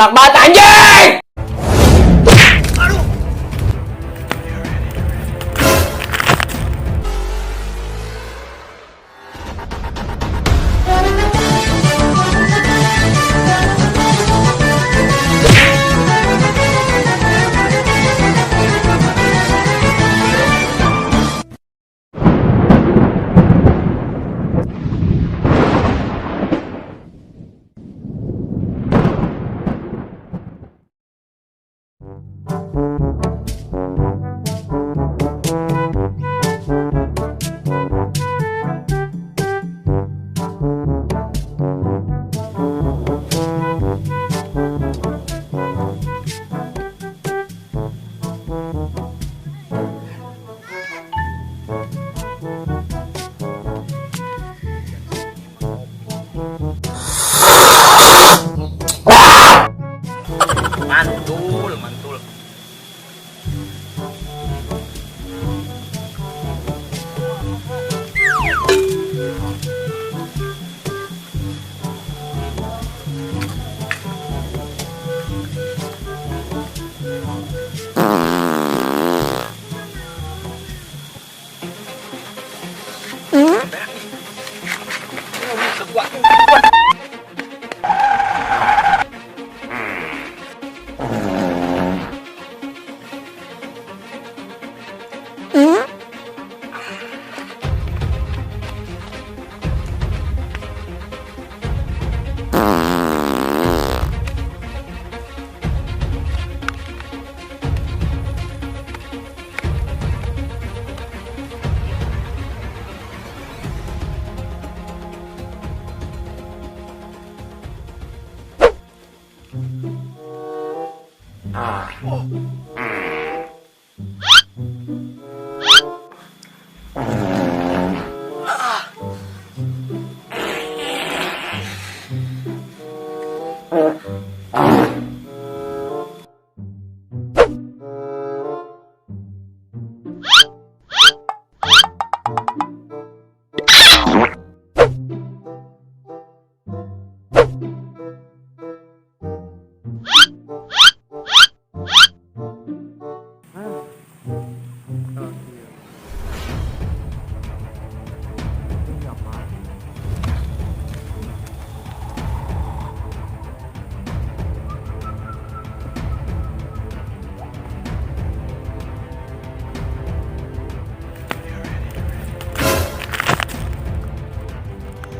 Enak banget anjing. Mantul, mantul.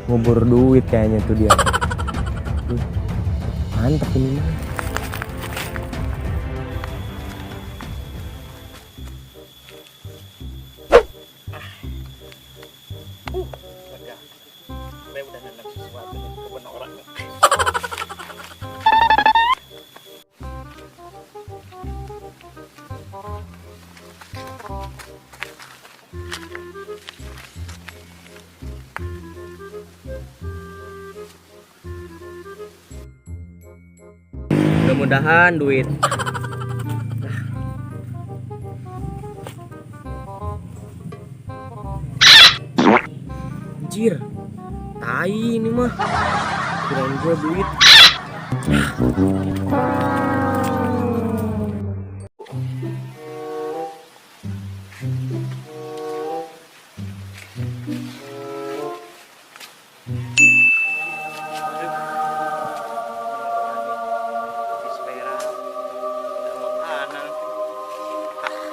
Ngubur duit kayaknya tuh dia. Mantap ini mah. Udah nanam sesuatu nih kebun orang nih. Mudah-mudahan duit. Anjir, tai ini mah. Kirain gue duit.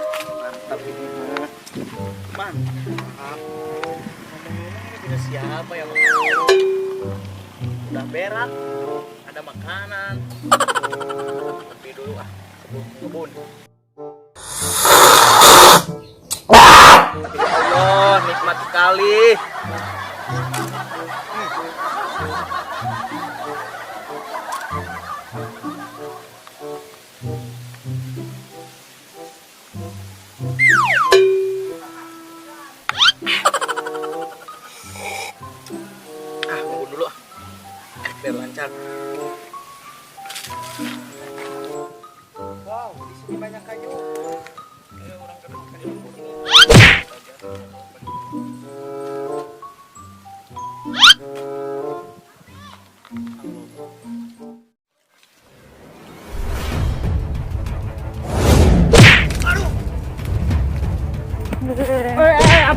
Mantap ini mah. Mantap. Ngomong-ngomong siapa ya? Udah berak, ada makanan. Tapi dulu kebun. Ya Allah, nikmat sekali. Nunggu dulu biar lancar. Wow, di sini banyak kayu. Orang kayu.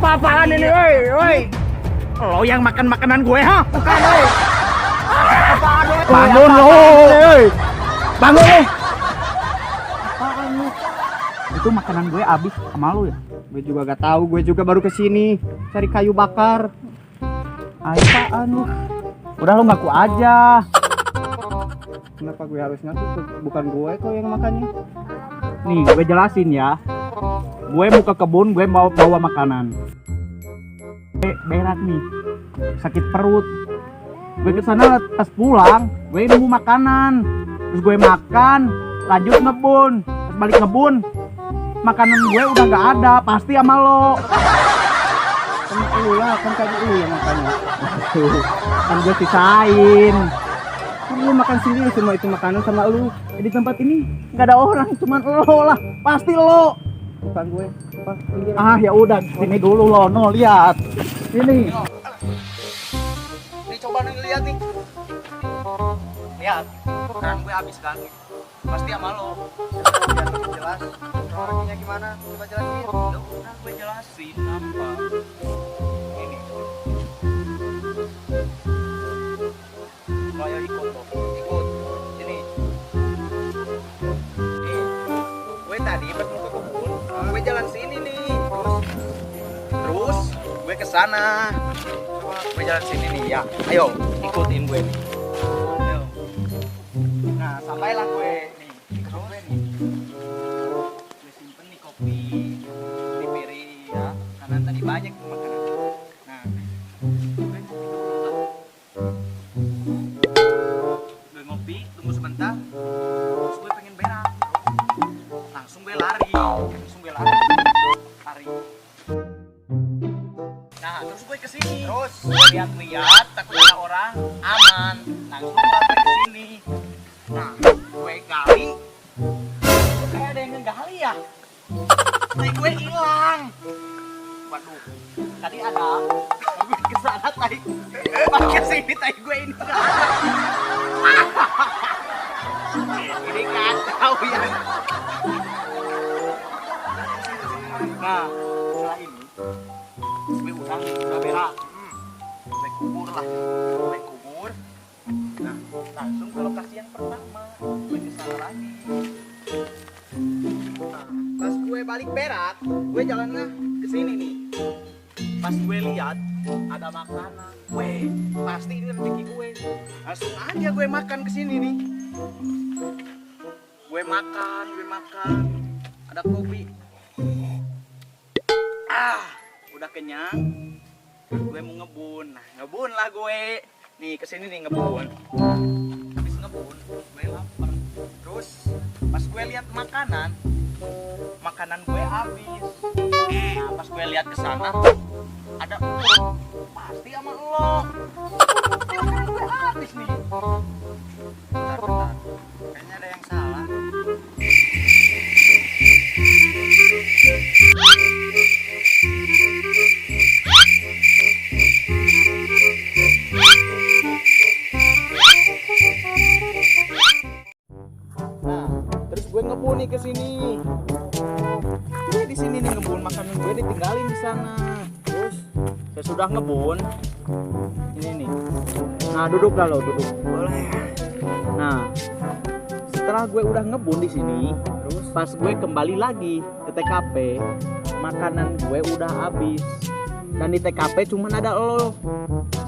Apa-apaan ini, woi? Lo yang makan makanan gue, ha? Bukan, woi. Apaan, woi? Bangun lo, woi. Bangun lo. Apaan lo? Itu makanan gue habis sama lo ya? Gue juga gak tahu, gue juga baru kesini cari kayu bakar. Apaan lo? Udah lo ngaku aja. Kenapa gue harus ngaku? Bukan gue kok yang makannya. Nih, gue jelasin ya. Gue mau ke kebun, gue bawa makanan. Berak nih, sakit perut. Gue kesana pas pulang, gue nemu makanan. Terus gue makan, lanjut ngebun. Pas balik ngebun, makanan gue udah gak ada, pasti sama lo. Sama lu lah, kan kayak lu yang makannya. Kan gue sisain. Kan lu makan sendiri semua itu makanan sama lu. Di tempat ini gak ada orang, cuman lo lah, pasti lo. Bukan gue. Ah ya udah, sini dulu lo, no lihat. Sini. Nih coba nih lihat nih. Lihat, makanan gue habis kan. Pasti sama lo. Biar lebih jelas. Kronologinya gimana? Coba jelasin. Ya udah gue jelasin apa. Ini. Lo ayo ikut tuh. Ikut. Sini. Nih. Gue tadi pas mau ke kebun, gue jalan sini nih. Terus gue kesana. Gue jalan sini nih ya. Ayo ikutin gue nih. Ayo. Nah sampailah gue nih. Terus gue nih. Gue simpen nih kopi di piring ya. Karena tadi banyak tuh makanan. Nah gue ngopi dulu lah. Gue ngopi, tunggu sebentar. Terus gue pengen berak. Langsung gue lari. Nah, terus gue kesini. Terus gue lihat-lihat, takut ada orang, aman. Langsung sampai kesini. Nah, gue gali. Kok kayak ada yang ngegali ya? Tai gue hilang. Waduh, tadi ada. Gue kesana tai. Pas kesini tai gue ini nggak ada. Ini kacau ya. Nah, setelah ini gue udah berak. Gue kubur lah. Gue kubur. Nah, langsung ke lokasi yang pertama. Gue kesana lagi. Nah, pas gue balik berak, gue jalannya ke sini nih. Pas gue lihat ada makanan. Weh, pasti ini rezeki gue. Langsung aja gue makan ke sini nih. Gue makan. Ada kopi. Udah kenyang, gue mau ngebun. Nah, ngebun lah gue. Nih kesini nih ngebun. Habis ngebun, gue lapar. Terus pas gue lihat makanan gue habis. Nah, pas gue lihat ke sana ada pasti sama lo. Makanan gue habis nih. Bentar. Kayaknya ada yang salah. Nah, terus gue ngebun nih ke sini. Gue di sini nih ngebun, makanan gue ditinggalin di sana. Terus sesudah ngebun, ini nih. Nah, duduk dah lo, duduk. Boleh. Nah, setelah gue udah ngebun di sini, terus pas gue kembali lagi ke TKP, makanan gue udah habis. Dan di TKP cuman ada lo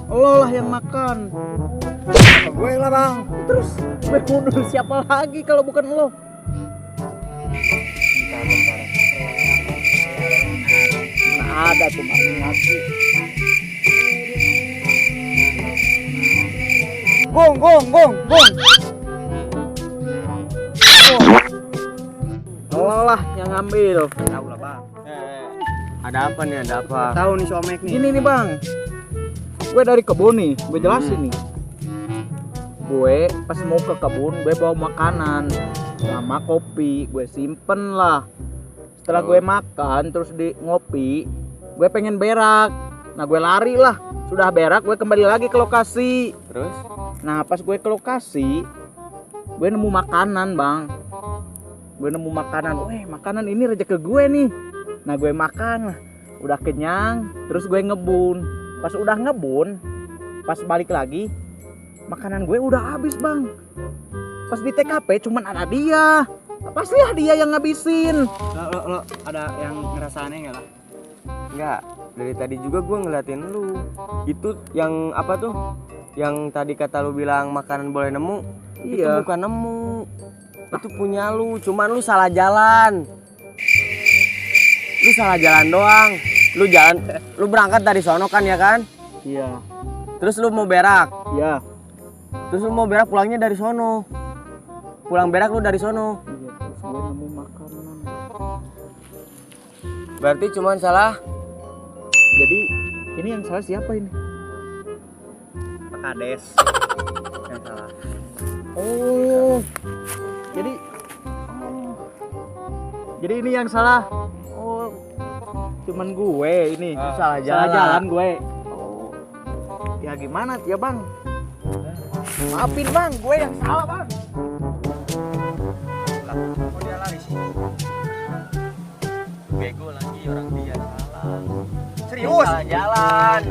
lah yang makan. Gue lah bang. Terus gue bunuh siapa lagi kalau bukan lo? Bentar. Mana ada tuh ngaku. Gong. Lo lah yang ngambil. Tahu lah bang. Ada apa nih? Ada apa? Tahu nih Somek nih. Ini nih bang. Gue dari kebun nih. Gue jelasin nih. Gue pas mau ke kebun, gue bawa makanan sama kopi. Gue simpen lah. Setelah gue makan terus di ngopi, gue pengen berak. Nah gue lari lah. Sudah berak, gue kembali lagi ke lokasi. Terus? Nah pas gue ke lokasi, gue nemu makanan bang. Gue nemu makanan. Weh makanan ini rezeki gue nih. Nah gue makan lah. udah kenyang, terus gue ngebun. Pas udah ngebun, pas balik lagi, makanan gue udah habis bang. Pas di TKP cuman ada dia. Pastilah dia yang ngabisin. Lo ada yang ngerasa aneh nggak lah? Enggak, dari tadi juga gue ngeliatin lu. Itu yang apa tuh? Yang tadi kata lu bilang makanan boleh nemu. Itu Iya. bukan nemu. Itu punya lu, cuman lu salah jalan. Lu salah jalan doang. Lu berangkat dari sono kan ya kan? Iya. Terus lu mau berak. Iya. Terus lu mau berak pulangnya dari sono. Pulang berak lu dari sono. Iya, terus gue nemu makanan. Berarti cuman salah. Jadi ini yang salah siapa ini? Pak Kades yang salah. Oh. Jadi Jadi ini yang salah. Oh. Cuman gue ini. Salah Salah jalan gue. Oh. Ya gimana ya bang? Maafin bang, gue yang salah bang. Kok dia lari sih? Bego lagi orang dia salah. Serius? Salah jalan.